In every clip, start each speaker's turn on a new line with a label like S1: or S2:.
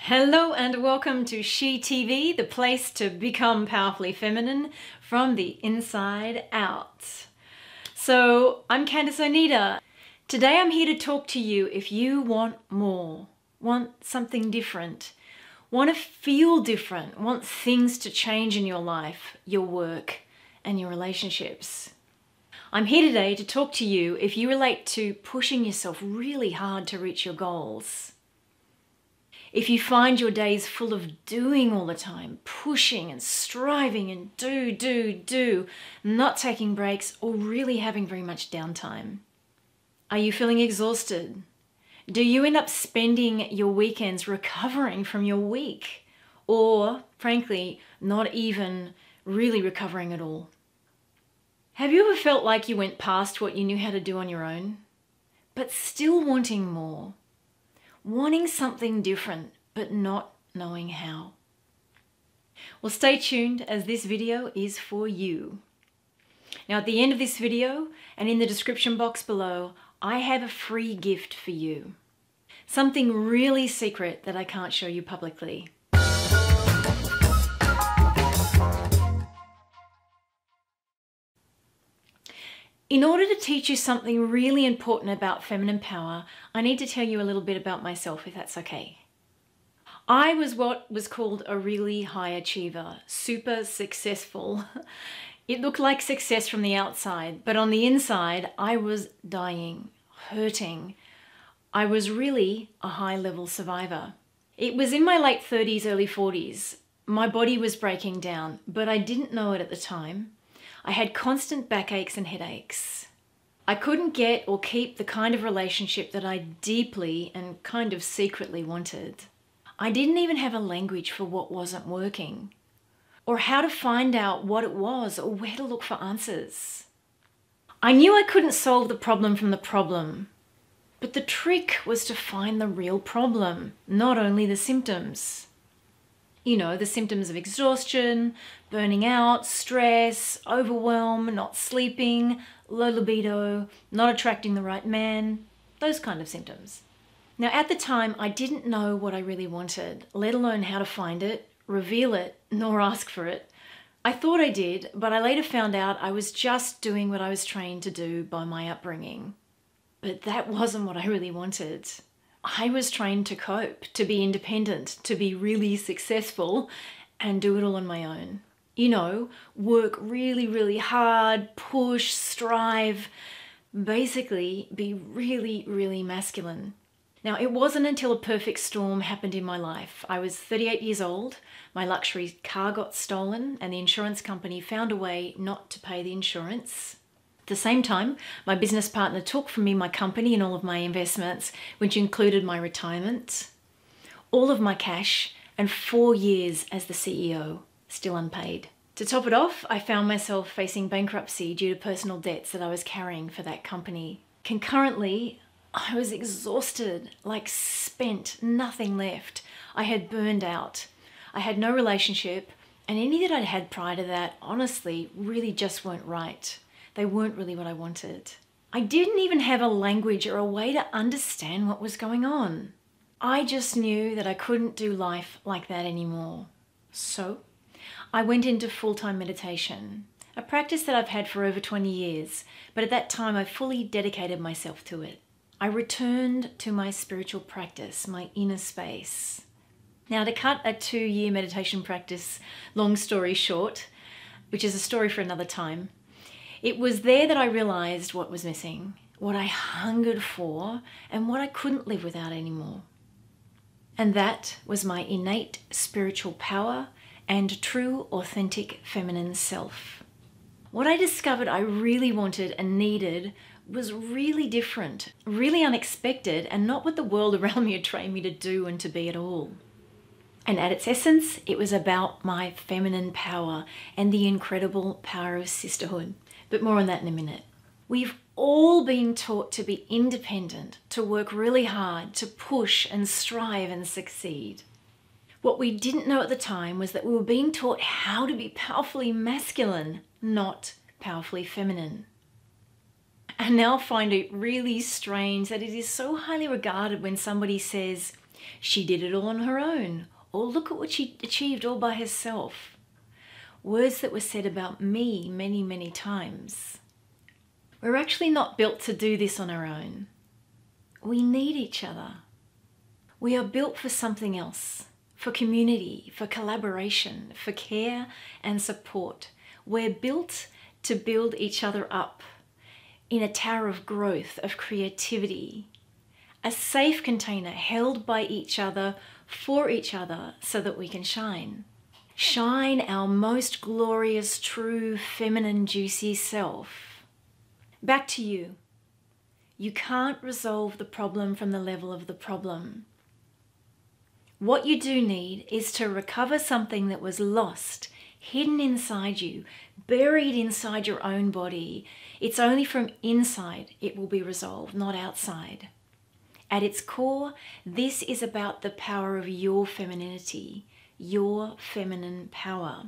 S1: Hello and welcome to She TV, the place to become powerfully feminine from the inside out. So I'm Candice Oneida. Today I'm here to talk to you if you want more, want something different, want to feel different, want things to change in your life, your work and your relationships. I'm here today to talk to you if you relate to pushing yourself really hard to reach your goals. If you find your days full of doing all the time, pushing and striving and do, not taking breaks or really having very much downtime. Are you feeling exhausted? Do you end up spending your weekends recovering from your week? Or, frankly, not even really recovering at all? Have you ever felt like you went past what you knew how to do on your own, but still wanting more? Wanting something different, but not knowing how. Well, stay tuned as this video is for you. Now, at the end of this video and in the description box below, I have a free gift for you. Something really secret that I can't show you publicly. In order to teach you something really important about feminine power, I need to tell you a little bit about myself, if that's okay. I was what was called a really high achiever, super successful. It looked like success from the outside, but on the inside, I was dying, hurting. I was really a high-level survivor. It was in my late 30s, early 40s. My body was breaking down, but I didn't know it at the time. I had constant backaches and headaches. I couldn't get or keep the kind of relationship that I deeply and kind of secretly wanted. I didn't even have a language for what wasn't working, or how to find out what it was or where to look for answers. I knew I couldn't solve the problem from the problem, but the trick was to find the real problem, not only the symptoms. You know, the symptoms of exhaustion, burning out, stress, overwhelm, not sleeping, low libido, not attracting the right man, those kind of symptoms. Now, at the time, I didn't know what I really wanted, let alone how to find it, reveal it, nor ask for it. I thought I did, but I later found out I was just doing what I was trained to do by my upbringing. But that wasn't what I really wanted. I was trained to cope, to be independent, to be really successful and do it all on my own. You know, work really, really hard, push, strive, basically be really, really masculine. Now, it wasn't until a perfect storm happened in my life. I was 38 years old, my luxury car got stolen, and the insurance company found a way not to pay the insurance. At the same time, my business partner took from me my company and all of my investments, which included my retirement, all of my cash, and 4 years as the CEO, still unpaid. To top it off, I found myself facing bankruptcy due to personal debts that I was carrying for that company. Concurrently, I was exhausted, like spent, nothing left. I had burned out. I had no relationship, and any that I'd had prior to that, honestly, really just weren't right. They weren't really what I wanted. I didn't even have a language or a way to understand what was going on. I just knew that I couldn't do life like that anymore. So I went into full-time meditation, a practice that I've had for over 20 years, but at that time I fully dedicated myself to it. I returned to my spiritual practice, my inner space. Now, to cut a 2-year meditation practice, long story short, which is a story for another time, it was there that I realized what was missing, what I hungered for, and what I couldn't live without anymore. And that was my innate spiritual power and true, authentic feminine self. What I discovered I really wanted and needed was really different, really unexpected, and not what the world around me had trained me to do and to be at all. And at its essence, it was about my feminine power and the incredible power of sisterhood. But more on that in a minute. We've all been taught to be independent, to work really hard, to push and strive and succeed. What we didn't know at the time was that we were being taught how to be powerfully masculine, not powerfully feminine. I now find it really strange that it is so highly regarded when somebody says, She did it all on her own. Or look at what she achieved all by herself. Words that were said about me many, many times. We're actually not built to do this on our own. We need each other. We are built for something else, for community, for collaboration, for care and support. We're built to build each other up in a tower of growth, of creativity, a safe container held by each other, for each other, so that we can shine. Shine our most glorious, true, feminine, juicy self. Back to you. You can't resolve the problem from the level of the problem. What you do need is to recover something that was lost, hidden inside you, buried inside your own body. It's only from inside it will be resolved, not outside. At its core, this is about the power of your femininity, your feminine power.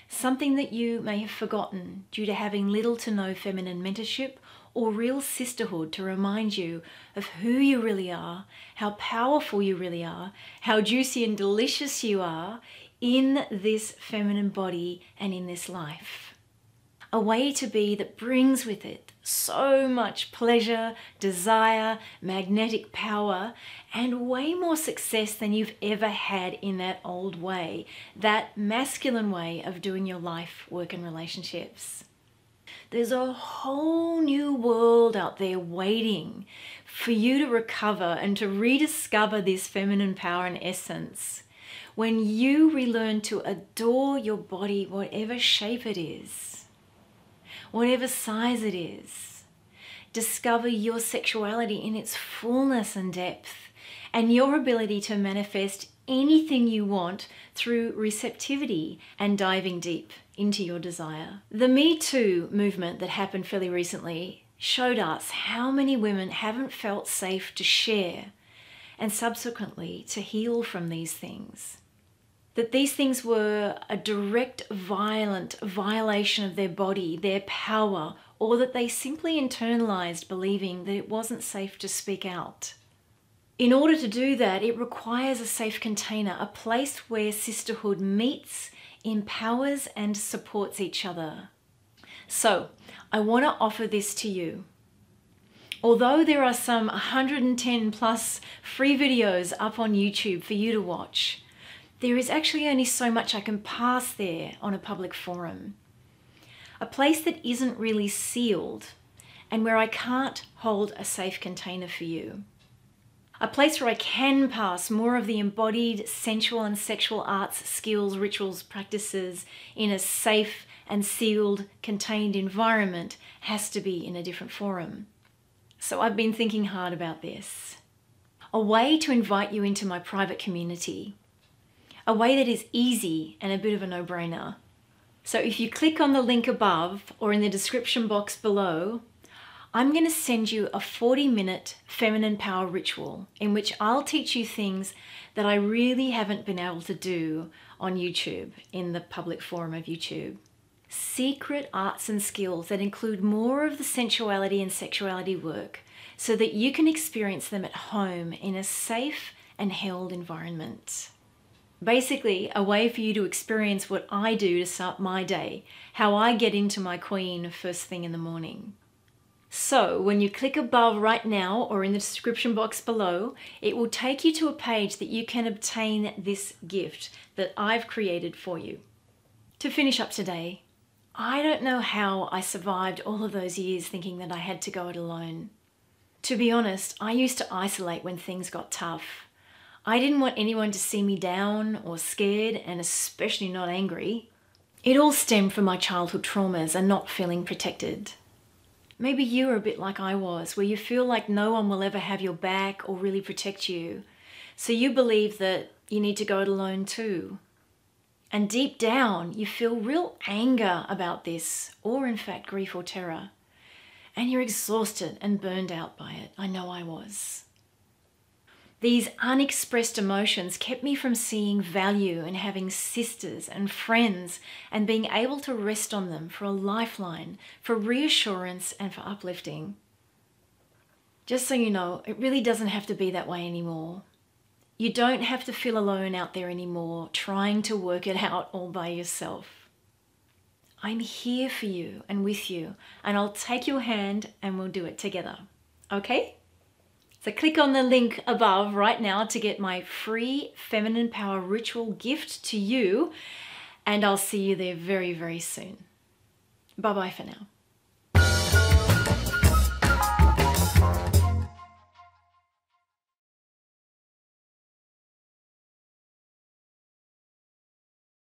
S1: Something that you may have forgotten due to having little to no feminine mentorship or real sisterhood to remind you of who you really are, how powerful you really are, how juicy and delicious you are in this feminine body and in this life. A way to be that brings with it so much pleasure, desire, magnetic power, and way more success than you've ever had in that old way, that masculine way of doing your life, work, and relationships. There's a whole new world out there waiting for you to recover and to rediscover this feminine power and essence. When you relearn to adore your body, whatever shape it is, whatever size it is, discover your sexuality in its fullness and depth, and your ability to manifest anything you want through receptivity and diving deep into your desire. The Me Too movement that happened fairly recently showed us how many women haven't felt safe to share and subsequently to heal from these things. That these things were a direct, violent violation of their body, their power, or that they simply internalized believing that it wasn't safe to speak out. In order to do that, it requires a safe container, a place where sisterhood meets, empowers, and supports each other. So, I want to offer this to you. Although there are some 110 plus free videos up on YouTube for you to watch, there is actually only so much I can pass there on a public forum. A place that isn't really sealed and where I can't hold a safe container for you. A place where I can pass more of the embodied sensual and sexual arts, skills, rituals, practices in a safe and sealed, contained environment has to be in a different forum. So I've been thinking hard about this. A way to invite you into my private community. A way that is easy and a bit of a no-brainer. So if you click on the link above or in the description box below, I'm going to send you a 40-minute feminine power ritual in which I'll teach you things that I really haven't been able to do on YouTube, in the public forum of YouTube. Secret arts and skills that include more of the sensuality and sexuality work so that you can experience them at home in a safe and held environment. Basically, a way for you to experience what I do to start my day, how I get into my queen first thing in the morning. So when you click above right now or in the description box below, it will take you to a page that you can obtain this gift that I've created for you. To finish up today, I don't know how I survived all of those years thinking that I had to go it alone. To be honest, I used to isolate when things got tough. I didn't want anyone to see me down or scared, and especially not angry. It all stemmed from my childhood traumas and not feeling protected. Maybe you are a bit like I was, where you feel like no one will ever have your back or really protect you. So you believe that you need to go it alone too. And deep down, you feel real anger about this, or in fact, grief or terror. And you're exhausted and burned out by it. I know I was. These unexpressed emotions kept me from seeing value in having sisters and friends and being able to rest on them for a lifeline, for reassurance and for uplifting. Just so you know, it really doesn't have to be that way anymore. You don't have to feel alone out there anymore, trying to work it out all by yourself. I'm here for you and with you, and I'll take your hand and we'll do it together. Okay? So click on the link above right now to get my free Feminine Power Ritual gift to you, and I'll see you there very, very soon. Bye-bye for now.